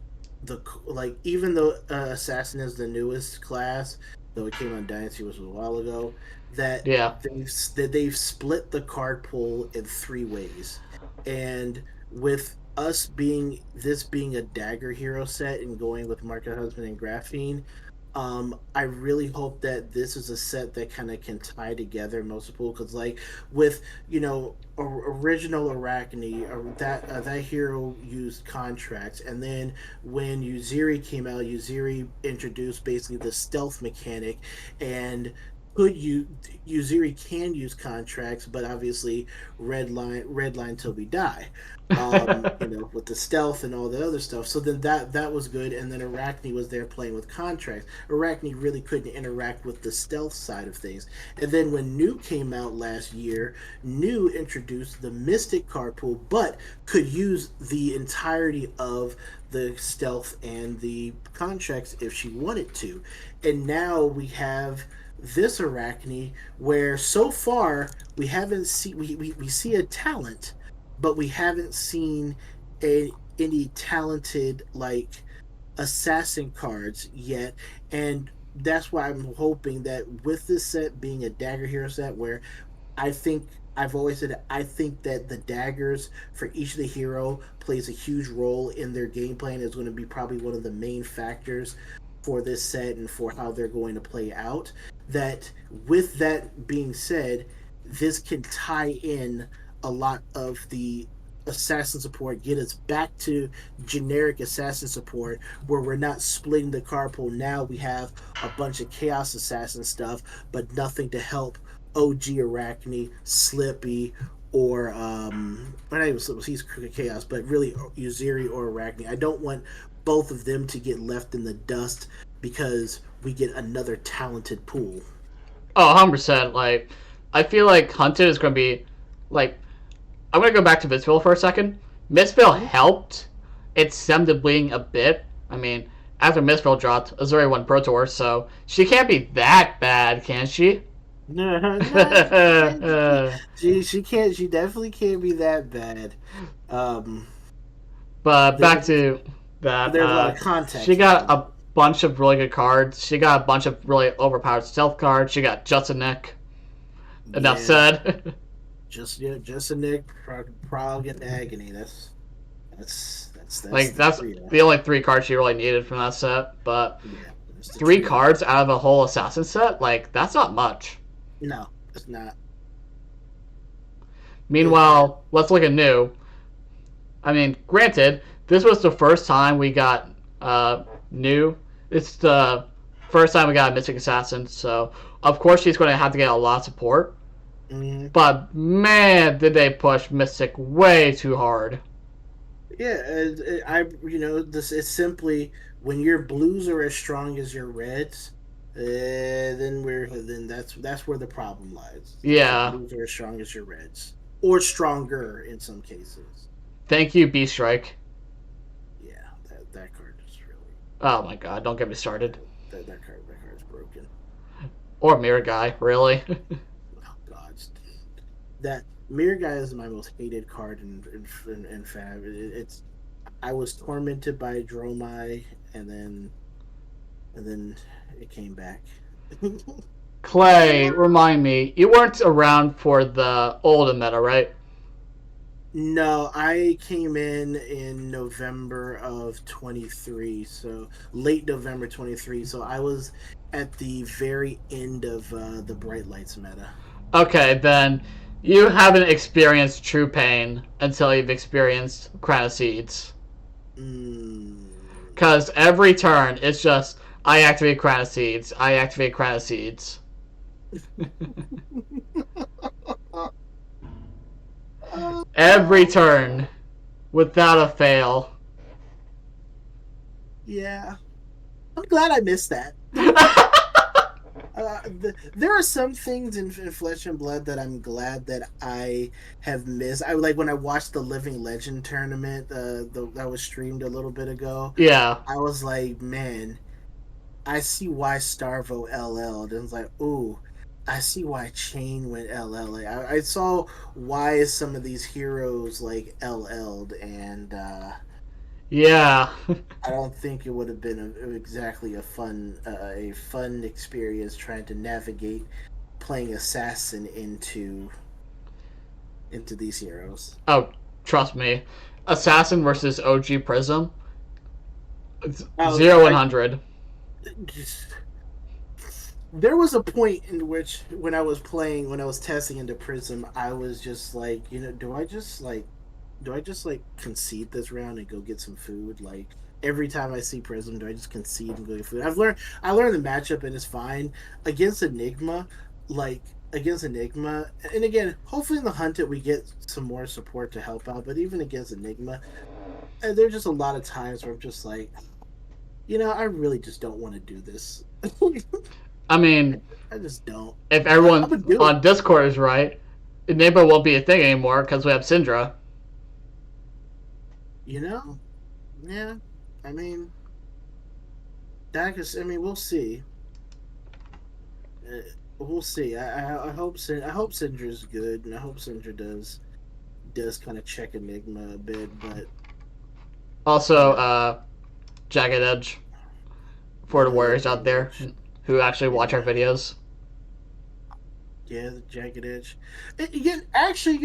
even though Assassin is the newest class, though it came on Dynasty was a while ago, that Yeah. they've split the card pool in three ways, and with us being this being a dagger hero set and going with Market Husband and Graphene, I really hope that this is a set that kind of can tie together multiple because like with original Arachne, that hero used contracts, and then when Uziri came out, Uziri introduced basically the stealth mechanic, and could you Uziri can use contracts, but obviously red line till we die. With the stealth and all the other stuff. So then that was good, and then Arachne was there playing with contracts. Arachne really couldn't interact with the stealth side of things. And then when New came out last year, New introduced the Mystic card pool, but could use the entirety of the stealth and the contracts if she wanted to. And now we have this Arachne where so far we haven't seen we see a talent, but we haven't seen any talented like assassin cards yet, and that's why I'm hoping that with this set being a dagger hero set where I think I've always said I think that the daggers for each of the hero plays a huge role in their game plan is going to be probably one of the main factors for this set and for how they're going to play out. That with that being said, this can tie in a lot of the assassin support, get us back to generic assassin support where we're not splitting the card pool. Now we have a bunch of chaos assassin stuff, but nothing to help OG Arachne, Slippy, or not even Slippy, he's chaos, but really Uziri or Arachne. I don't want both of them to get left in the dust because we get another talented pool. Oh, 100%. Like, I feel like Hunted is going to be, like, I'm going to go back to Mistfall for a second. Mistfall helped. It stemmed the bleeding a bit. I mean, after Mistfall dropped, Azuri won Pro Tour, so she can't be that bad, can she? No, no, she can't. She definitely can't be that bad. Um, But back there's to that, there's a lot of she context got behind a it. bunch of really good cards. She got a bunch of really overpowered stealth cards. She got Just a Nick. Enough Yeah, said. just a Nick, Prague, and Agony. That's Like, the that's trio. the only three cards she really needed from that set. But Yeah, that's the three trio. cards out of a whole assassin set, like, that's not much. No, it's not. It, Meanwhile, let's look at new. I mean, granted, this was the first time we got new. It's the first time we got a Mystic Assassin, so of course she's going to have to get a lot of support. mm, But man, did they push Mystic way too hard. yeah, I this is simply when your blues are as strong as your reds, then that's where the problem lies. If your Yeah, blues are as strong as your reds, or stronger in some cases. thank you, B Strike. Yeah, that card is really Oh my god, don't get me started. that card is broken. Or Mirror Guy, really. Oh God, that Mirror Guy is my most hated card in Fab. It's I was tormented by Dromai, and then it came back. Clay, remind me, you weren't around for the old meta, right? No, I came in November of 23, so late November 23. So I was at the very end of the Bright Lights meta. Okay, then you haven't experienced true pain until you've experienced Crown of Seeds. Mm. Because every turn, it's just, I activate Crown of Seeds, I activate Crown of Seeds. Every turn, without a fail. Yeah, I'm glad I missed that. There are some things in Flesh and Blood that I'm glad that I have missed. I like when I watched the Living Legend tournament, that was streamed a little bit ago. Yeah. I was like, man, I see why Starvo LL'd. And it's like, ooh, I see why Chain went LL. Like, I saw why some of these heroes like LL'd, and Yeah. I don't think it would have been exactly a fun experience trying to navigate playing assassin into these heroes. Oh, trust me. Assassin versus OG Prism. Oh, 0-100. just, there was a point in which when I was testing into Prism, I was just like, do I just like concede this round and go get some food? Like every time I see Prism, do I just concede and go get food? I learned the matchup and it's fine against Enigma. Like against Enigma, and again, hopefully in the Hunted we get some more support to help out. But even against Enigma, there's just a lot of times where I'm just like, I really just don't want to do this. I mean, I just don't. if But I'm gonna everyone do it. on Discord is right, Enigma won't be a thing anymore because we have Syndra. You know? Yeah. I mean, daggers. I mean, we'll see. Uh, we'll see. I hope Syndra's good, and I hope Syndra does kind of check Enigma a bit. But you Also, know, Jagged Edge for the oh yeah, warriors out Jagged there Edge. who actually watch our Yeah, videos. the Jagged Edge. Yeah, actually,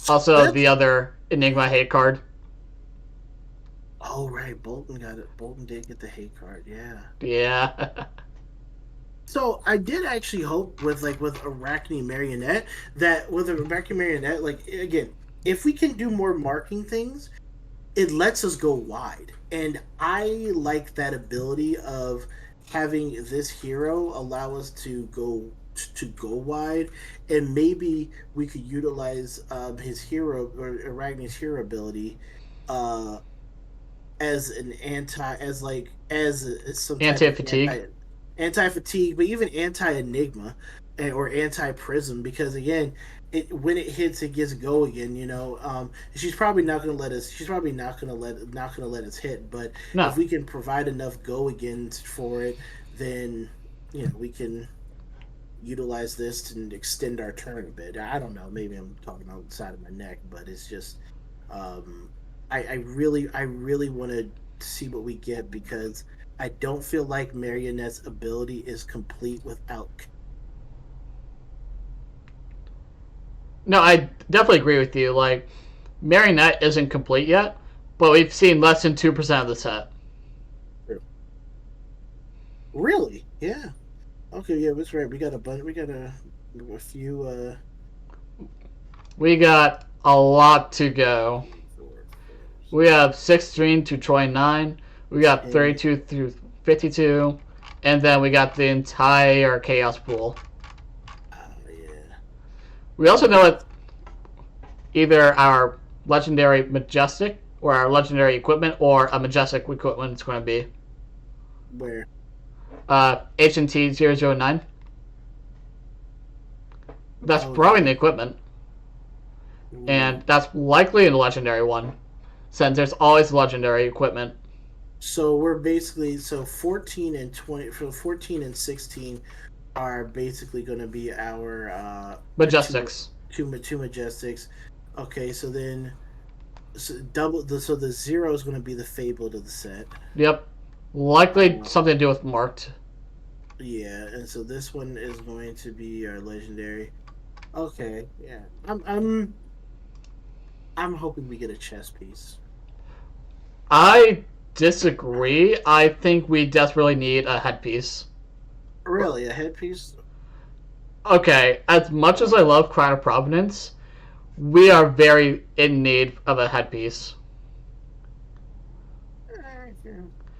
Also, that's the other Enigma hate card. oh right, Bolton got it. Bolton did get the hate card. Yeah. Yeah. So I did actually hope with Arachne Marionette that with Arachne Marionette, like again, if we can do more marking things, it lets us go wide. And I like that ability of having this hero allow us to go wide, and maybe we could utilize his hero or Arachne's hero ability uh, as an anti as some type Anti of fatigue. anti fatigue, but even anti enigma or anti prism, because again, when it hits, it gets go again. She's probably not going to let us. She's probably not going to let us hit. But if No. we can provide enough go agains for it, then we can utilize this to extend our turn a bit. I don't know. Maybe I'm talking outside of my neck, but it's just um, I really want to see what we get because I don't feel like Marionette's ability is complete without. No, I definitely agree with you. Like, Marionette isn't complete yet, but we've seen less than 2% of the set. Really? Yeah. Okay. Yeah, that's right. We got a bunch. We got a few. We got a lot to go. 4, We have 16 to 29. We got 10. 32 through 52. And then we got the entire Chaos Pool. Oh yeah. We also know that either our legendary Majestic or our legendary equipment or a Majestic equipment is going to be. Where? HNT 009. That's Oh, probably the equipment. ooh. And that's likely a legendary one, since there's always legendary equipment. So we're basically 14 and 20 for 14 and 16 are basically going to be our Majestics. two majestics. Okay, so then double the zero is going to be the fabled of the set. Yep. Likely Uh, something to do with marked. yeah, and so this one is going to be our legendary. Okay, yeah. I'm hoping we get a chess piece. I disagree. I think we desperately need a headpiece. Really, a headpiece? Okay, as much as I love Crown of Providence, we are very in need of a headpiece.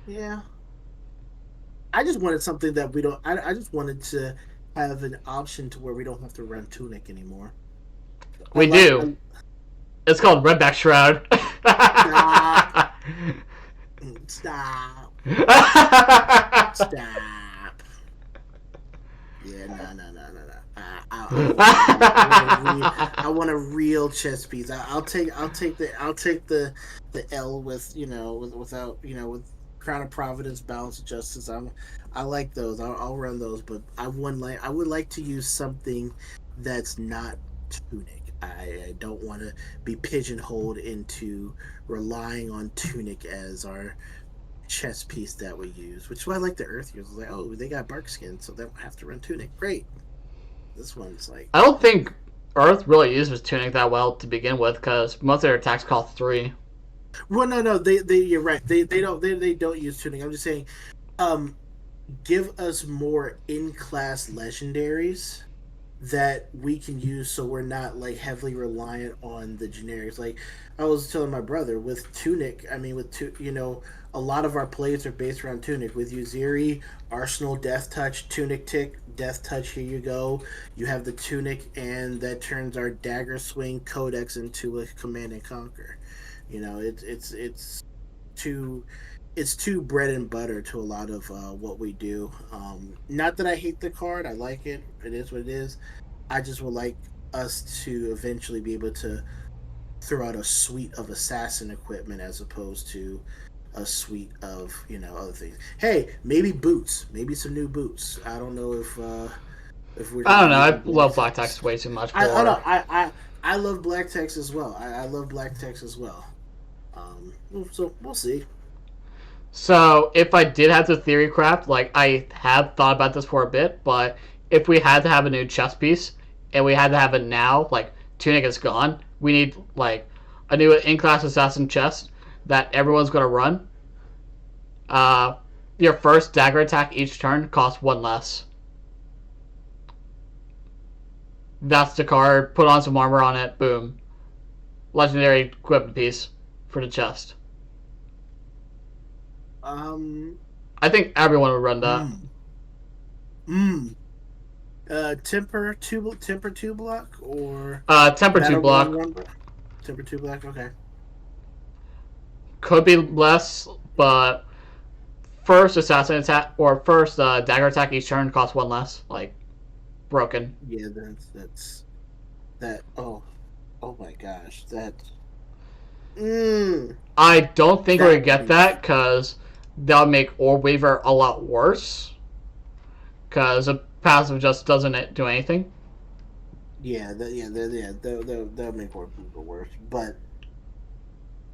Yeah. I just wanted something that we don't. I just wanted to have an option to where we don't have to run Tunic anymore. I We like. do. It's called Redback Shroud. Stop. Stop. Stop. Yeah, no. I want a real chess piece. I'll take the L with without with Crown of Providence, Balance of Justice. I like those. I'll run those, but I would like to use something that's not Tunic. I don't want to be pigeonholed into relying on Tunic as our chess piece that we use, which is why I like the Earth users. Like, oh, they got bark skin, so they don't have to run Tunic. Great. This one's like, I don't think Earth really uses Tunic that well to begin with, because most of their attacks cost 3. well, no, they you're right. They don't use Tunic. I'm just saying, um, give us more in class legendaries that we can use so we're not like heavily reliant on the generics. Like I was telling my brother with Tunic, I mean a lot of our plays are based around Tunic. With Uziri, Arsenal Death Touch, Tunic Tick, Death Touch, here you go. You have the Tunic and that turns our Dagger Swing Codex into a Command and Conquer. It's too it's too bread and butter to a lot of what we do. Not that I hate the card, I like it. It is what it is. I just would like us to eventually be able to throw out a suite of assassin equipment as opposed to a suite of other things. Hey, maybe boots, maybe some new boots. I don't know if we're I gonna don't know. maybe I love Black Black Text. Text way too much I for. know I love Black Text as well. I love Black Text as well. So we'll see. So if I did have to theory craft, like I have thought about this for a bit, but if we had to have a new chess piece and we had to have it now, like Tunic is gone, we need like a new in-class assassin chest that everyone's gonna run. Uh, your first dagger attack each turn costs 1 less. That's the card. Put on some armor on it. Boom. Legendary equipment piece for the chest. Um. I think everyone would run that. Mm, mm. Temper two block or Temper 2 battle one block one block? Temper two block. Okay. could be less, but first assassin attack or first dagger attack each turn costs 1 less. Like, broken. Yeah, that's that. Oh my gosh, that. Mm, I don't think we're that gonna would get be. that because that'll make Orb Weaver a lot worse. Because a passive just doesn't do anything. That'll make more people worse, but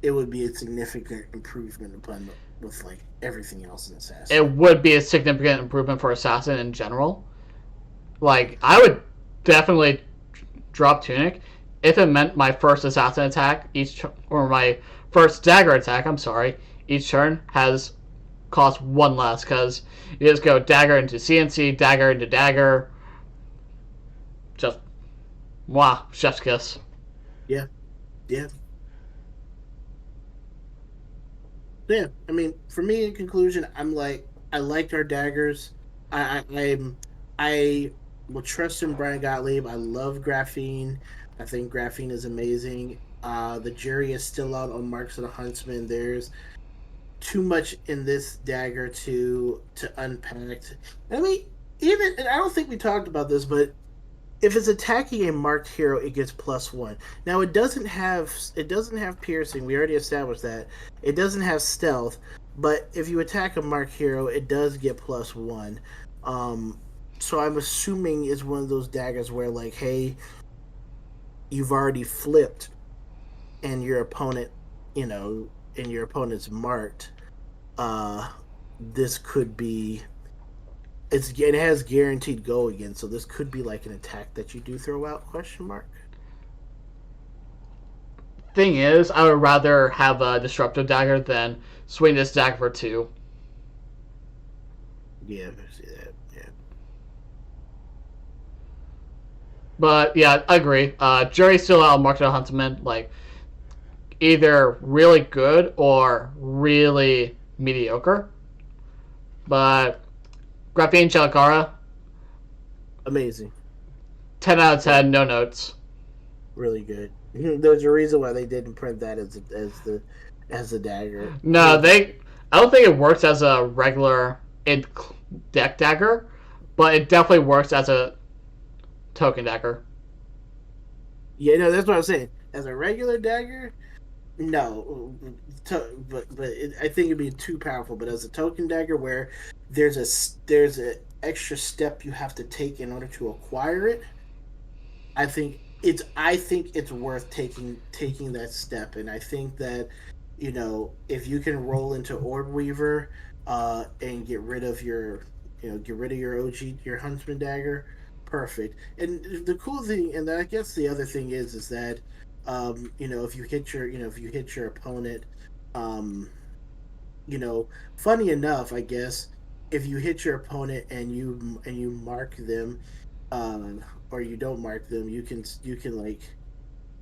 it would be a significant improvement upon with like everything else in Assassin. It would be a significant improvement for assassin in general. Like, I would definitely drop Tunic if it meant my first assassin attack each or my first dagger attack. I'm sorry, each turn has cost 1 less because you just go dagger into CNC, dagger into dagger. Just wow, chef's kiss. Yeah, yeah, yeah. I mean, for me, in conclusion, I'm like, I liked our daggers. I will trust in Brian Gottlieb. I love Graphene. I think Graphene is amazing. The jury is still out on Marks of the Huntsman. There's too much in this dagger to unpack. I mean, even and I don't think we talked about this, but if it's attacking a marked hero, it gets +1. Now it doesn't have piercing. We already established that. It doesn't have stealth, but if you attack a marked hero, it does get +1. Um, so I'm assuming it's one of those daggers where like, hey, you've already flipped, and your opponent, and your opponent's marked. Uh, this could be it has guaranteed go again, so this could be like an attack that you do throw out question mark. Thing is, I would rather have a disruptive dagger than swing this dagger for 2. Yeah, I see that. Yeah. But yeah, I agree. Jury's still out on Mark the Huntsman. Like, either really good or really mediocre. But Graphene Chalicara, Amazing. 10 out of 10, no notes. Really good. There's a reason why they didn't print that as the dagger. No, I don't think it works as a regular deck dagger, but it definitely works as a token dagger. Yeah, no, that's what I'm saying. As a regular dagger, no, I think it'd be too powerful. But as a token dagger, where there's a extra step you have to take in order to acquire it, I think it's worth taking that step. And I think that if you can roll into Orb Weaver, and get rid of your OG, your Huntsman dagger, perfect. And the cool thing, and I guess the other thing is that, if you hit your opponent, um, funny enough, I guess, if you hit your opponent and you mark them, or you don't mark them, you can like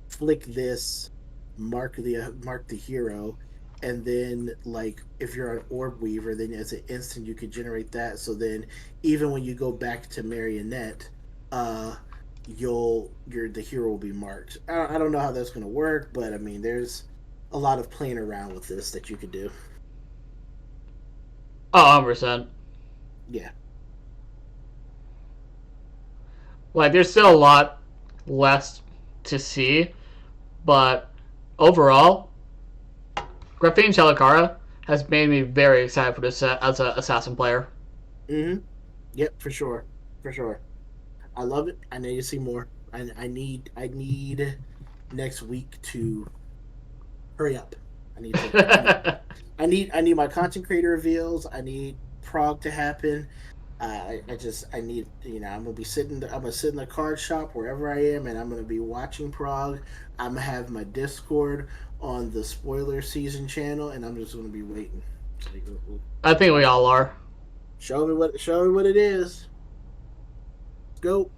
flick this, mark the hero, and then like if you're an Orb Weaver, then as an instant you could generate that. So then even when you go back to Marionette, uh, the hero will be marked. I don't know how that's gonna work, but I mean, there's a lot of playing around with this that you could do. Oh, 100%. Yeah. Like, there's still a lot less to see, but overall, Graphene Chalicara has made me very excited for this set as an assassin player. Mm-hmm. Yep, for sure, for sure. I love it. I need to see more. I need next week to hurry up. I need to. I need my content creator reveals. I need prog to happen. I need, I'm gonna sit in the card shop wherever I am, and I'm gonna be watching prog. I'm gonna have my Discord on the spoiler season channel, and I'm just gonna be waiting. It's like, I think we all are. show me what it is. Go.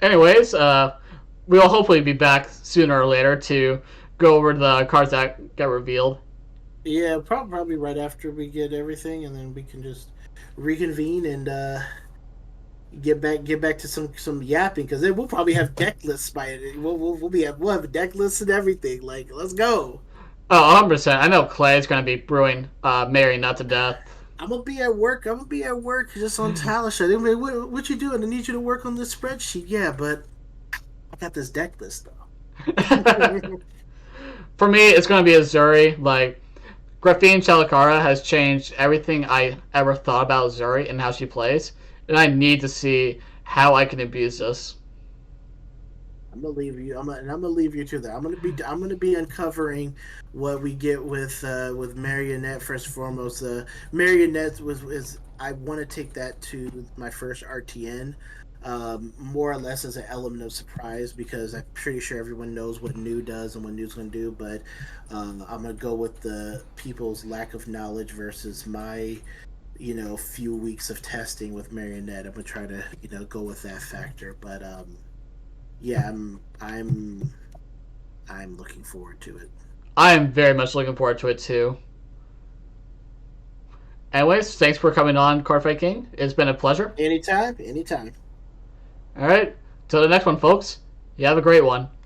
Anyways, we'll hopefully be back sooner or later to go over the cards that get revealed. Yeah, probably right after we get everything, and then we can just reconvene and get back to some yapping, because then we'll probably have deck lists by it. We'll have deck lists and everything. Like, let's go. Oh, 100%. I know Clay's going to be brewing Mary not to death. I'm gonna be at work. I'm gonna be at work just on Talisha. They'll be like, what you doing? I need you to work on this spreadsheet. Yeah, but I got this deck list though. For me, it's going to be Azuri. Like, Graphene Chalicara has changed everything I ever thought about Azuri and how she plays, and I need to see how I can abuse this. I'm gonna leave you. I'm gonna leave you to that. I'm gonna be uncovering what we get with Marionette first and foremost. Marionette was I want to take that to my first RTN, more or less as an element of surprise, because I'm pretty sure everyone knows what New does and what New's gonna do. But I'm gonna go with the people's lack of knowledge versus my few weeks of testing with Marionette. I'm gonna try to go with that factor, but yeah, I'm looking forward to it. I am very much looking forward to it too. Anyways, thanks for coming on, CardFightKing. It's been a pleasure. Anytime, anytime. All right, till the next one, folks. You have a great one.